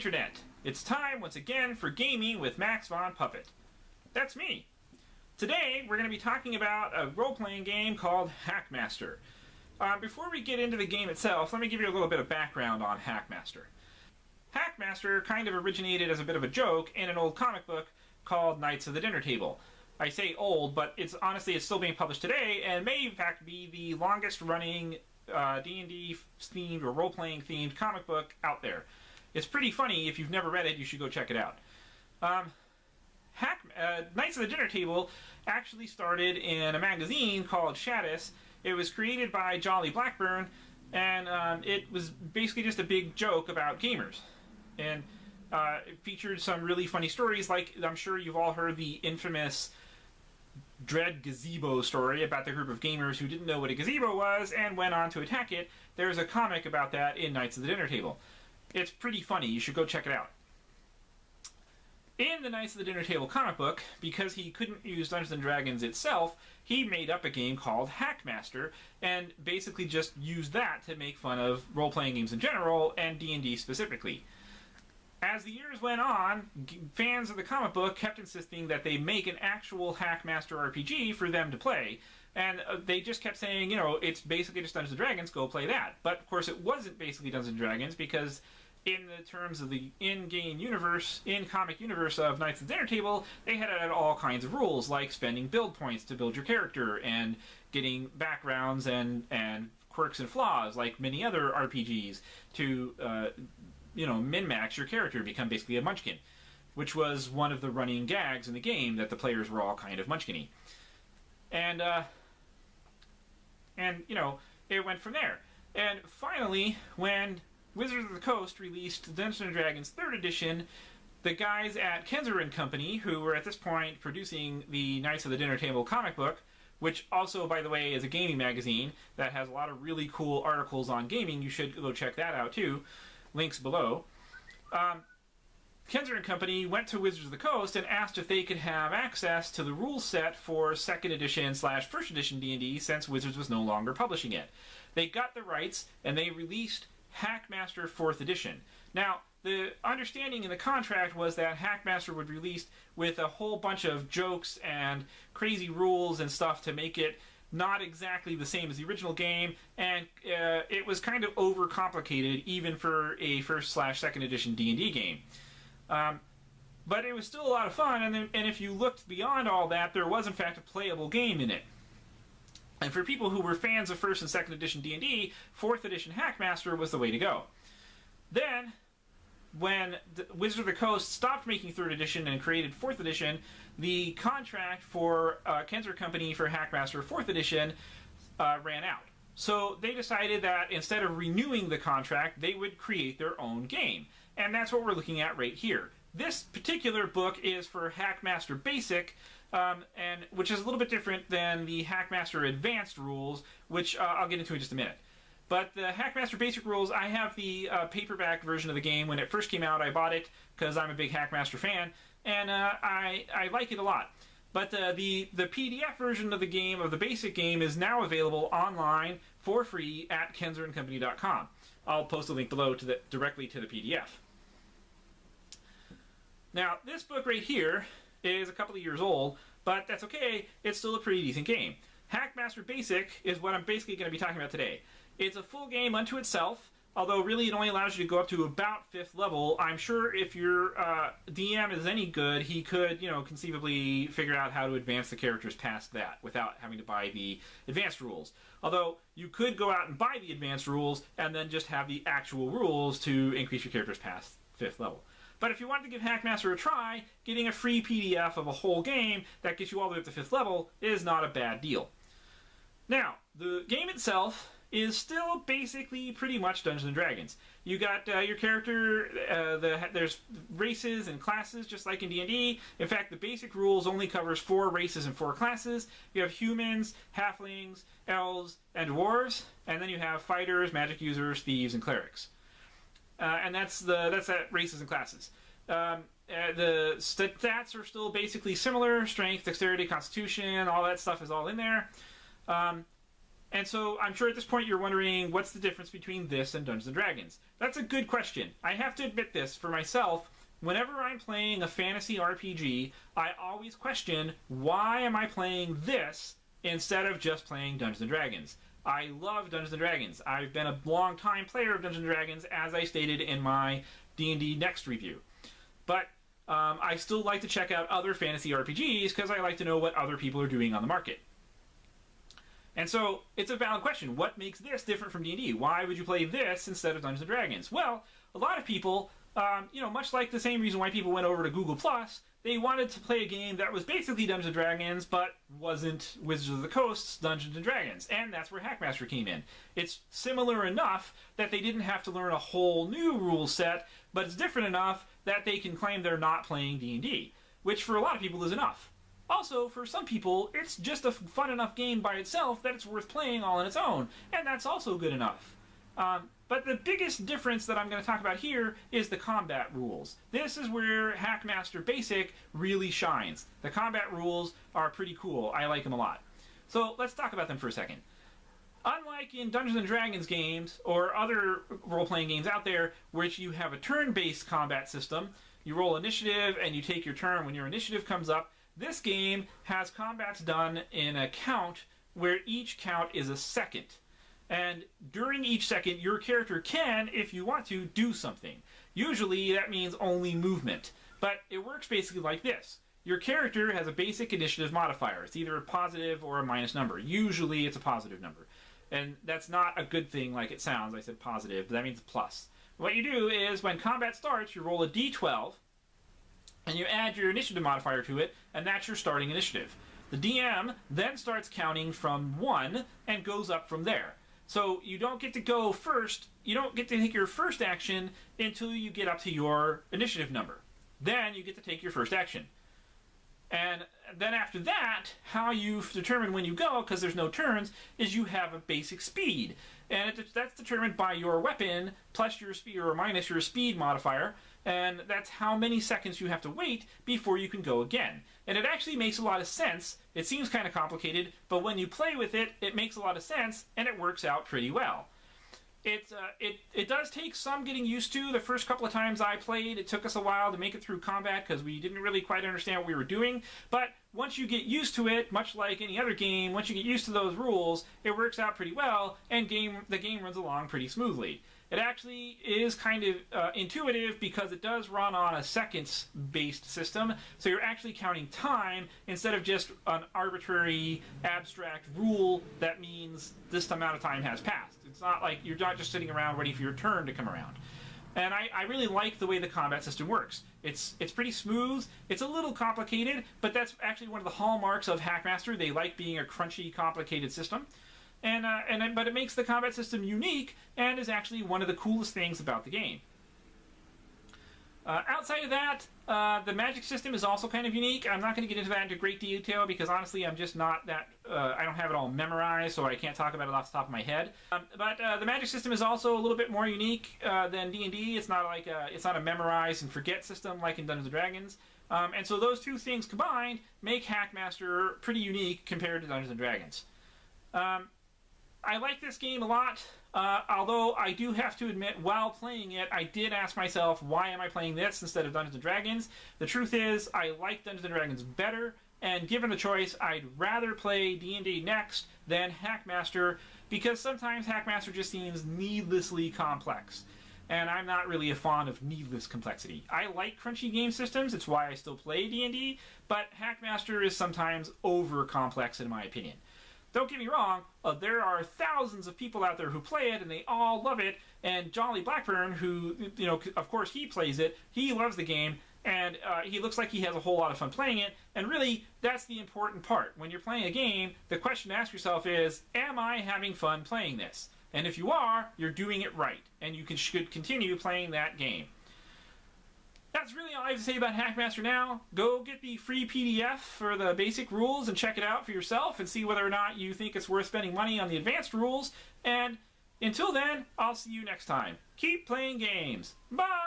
Internet. It's time once again for gaming with Max Von Puppet. That's me. Today we're going to be talking about a role-playing game called Hackmaster. Before we get into the game itself, let me give you a little bit of background on Hackmaster. Hackmaster kind of originated as a bit of a joke in an old comic book called Knights of the Dinner Table. I say old, but honestly it's still being published today and may in fact be the longest running D&D themed or role-playing themed comic book out there. It's pretty funny. If you've never read it, you should go check it out. Knights of the Dinner Table actually started in a magazine called Shaddis. It was created by Jolly Blackburn, and it was basically just a big joke about gamers. And it featured some really funny stories, like I'm sure you've all heard the infamous Dread Gazebo story about the group of gamers who didn't know what a gazebo was and went on to attack it. There's a comic about that in Knights of the Dinner Table. It's pretty funny. You should go check it out. In the Knights of the Dinner Table comic book, because he couldn't use Dungeons & Dragons itself, he made up a game called Hackmaster, and basically just used that to make fun of role-playing games in general, and D&D specifically. As the years went on, fans of the comic book kept insisting that they make an actual Hackmaster RPG for them to play, and they just kept saying, you know, it's basically just Dungeons & Dragons, go play that. But, of course, it wasn't basically Dungeons & Dragons, because in the terms of the in-game universe, in-comic universe of Knights of the Dinner Table, they had added all kinds of rules, like spending build points to build your character, and getting backgrounds and quirks and flaws, like many other RPGs, to min-max your character, become basically a munchkin, which was one of the running gags in the game, that the players were all kind of munchkin-y. And it went from there. And finally, when Wizards of the Coast released Dungeons & Dragons 3rd Edition, the guys at Kenzer Co, who were at this point producing the Knights of the Dinner Table comic book, which also, by the way, is a gaming magazine that has a lot of really cool articles on gaming, you should go check that out too, links below. Kenzer Co went to Wizards of the Coast and asked if they could have access to the rule set for 2nd edition / 1st edition D&D, since Wizards was no longer publishing it. They got the rights and they released Hackmaster 4th edition. Now, the understanding in the contract was that Hackmaster would be released with a whole bunch of jokes and crazy rules and stuff to make it not exactly the same as the original game, and it was kind of overcomplicated even for a 1st / 2nd edition D&D game. But it was still a lot of fun, and if you looked beyond all that, there was in fact a playable game in it. And for people who were fans of 1st and 2nd edition D&D, 4th edition Hackmaster was the way to go. Then, when Wizards of the Coast stopped making 3rd edition and created 4th edition, the contract for Kenzer Co for Hackmaster 4th edition ran out. So they decided that instead of renewing the contract, they would create their own game. And that's what we're looking at right here. This particular book is for Hackmaster Basic, which is a little bit different than the Hackmaster Advanced rules, which I'll get into in just a minute. But the Hackmaster Basic rules, I have the paperback version of the game. When it first came out, I bought it because I'm a big Hackmaster fan, and I like it a lot. But the PDF version of the game, of the basic game, is now available online for free at kenzerandcompany.com. I'll post a link below directly to the PDF. Now, this book right here is a couple of years old, but that's okay. It's still a pretty decent game. Hackmaster Basic is what I'm basically going to be talking about today. It's a full game unto itself, although really it only allows you to go up to about 5th level. I'm sure if your DM is any good, he could, conceivably figure out how to advance the characters past that without having to buy the advanced rules. Although, you could go out and buy the advanced rules and then just have the actual rules to increase your characters past 5th level. But if you wanted to give Hackmaster a try, getting a free PDF of a whole game that gets you all the way up to 5th level is not a bad deal. Now, the game itself is still basically pretty much Dungeons & Dragons. You got your character, there's races and classes just like in D&D. In fact, the basic rules only covers 4 races and 4 classes. You have humans, halflings, elves, and dwarves, and then you have fighters, magic users, thieves, and clerics. And that's that races and classes. The stats are still basically similar. Strength, dexterity, constitution, all that stuff is all in there. And so I'm sure at this point you're wondering, what's the difference between this and Dungeons & Dragons? That's a good question. I have to admit this, for myself, whenever I'm playing a fantasy RPG, I always question, why am I playing this instead of just playing Dungeons & Dragons? I love Dungeons & Dragons. I've been a long-time player of Dungeons & Dragons, as I stated in my D&D Next review. But I still like to check out other fantasy RPGs because I like to know what other people are doing on the market. And so, it's a valid question. What makes this different from D&D? Why would you play this instead of Dungeons & Dragons? Well, a lot of people, much like the same reason why people went over to Google+, they wanted to play a game that was basically Dungeons & Dragons, but wasn't Wizards of the Coast's Dungeons & Dragons. And that's where Hackmaster came in. It's similar enough that they didn't have to learn a whole new rule set, but it's different enough that they can claim they're not playing D&D, which for a lot of people is enough. Also, for some people, it's just a fun enough game by itself that it's worth playing all on its own, and that's also good enough. But the biggest difference that I'm going to talk about here is the combat rules. This is where Hackmaster Basic really shines. The combat rules are pretty cool. I like them a lot. So let's talk about them for a second. Unlike in Dungeons & Dragons games or other role-playing games out there, which you have a turn-based combat system, you roll initiative and you take your turn when your initiative comes up. This game has combats done in a count where each count is a second. And during each second, your character can, if you want to, do something. Usually that means only movement. But it works basically like this. Your character has a basic initiative modifier. It's either a positive or a minus number. Usually it's a positive number. And that's not a good thing like it sounds. I said positive, but that means plus. What you do is when combat starts, you roll a d12, and you add your initiative modifier to it, and that's your starting initiative. The DM then starts counting from 1 and goes up from there. So you don't get to go first, you don't get to take your first action until you get up to your initiative number. Then you get to take your first action. And then after that, how you determine when you go, because there's no turns, is you have a basic speed. And that's determined by your weapon, plus your speed, or minus your speed modifier. And that's how many seconds you have to wait before you can go again. And it actually makes a lot of sense. It seems kind of complicated, but when you play with it, it makes a lot of sense, and it works out pretty well. It does take some getting used to. The first couple of times I played, it took us a while to make it through combat because we didn't really quite understand what we were doing. But once you get used to it, much like any other game, once you get used to those rules, it works out pretty well, and the game runs along pretty smoothly. It actually is kind of intuitive because it does run on a seconds-based system, so you're actually counting time instead of just an arbitrary, abstract rule that means this amount of time has passed. It's not like you're not just sitting around waiting for your turn to come around. And I really like the way the combat system works. It's pretty smooth. It's a little complicated, but that's actually one of the hallmarks of Hackmaster. They like being a crunchy, complicated system. But it makes the combat system unique and is actually one of the coolest things about the game. Outside of that, the magic system is also kind of unique. I'm not going to get into that into great detail because honestly I'm just not that, I don't have it all memorized, so I can't talk about it off the top of my head. But the magic system is also a little bit more unique than D&D. It's not like it's not a memorize and forget system like in Dungeons & Dragons. And so those two things combined make Hackmaster pretty unique compared to Dungeons & Dragons. I like this game a lot, although I do have to admit, while playing it, I did ask myself, why am I playing this instead of Dungeons & Dragons? The truth is, I like Dungeons & Dragons better, and given the choice, I'd rather play D&D Next than Hackmaster, because sometimes Hackmaster just seems needlessly complex. And I'm not really a fan of needless complexity. I like crunchy game systems, it's why I still play D&D, but Hackmaster is sometimes over-complex in my opinion. Don't get me wrong, there are thousands of people out there who play it and they all love it, and Jolly Blackburn, who, of course he plays it, he loves the game, and he looks like he has a whole lot of fun playing it, and really, that's the important part. When you're playing a game, the question to ask yourself is, am I having fun playing this? And if you are, you're doing it right, and you should continue playing that game. That's really all I have to say about Hackmaster now. Go get the free PDF for the basic rules and check it out for yourself and see whether or not you think it's worth spending money on the advanced rules. And until then, I'll see you next time. Keep playing games. Bye!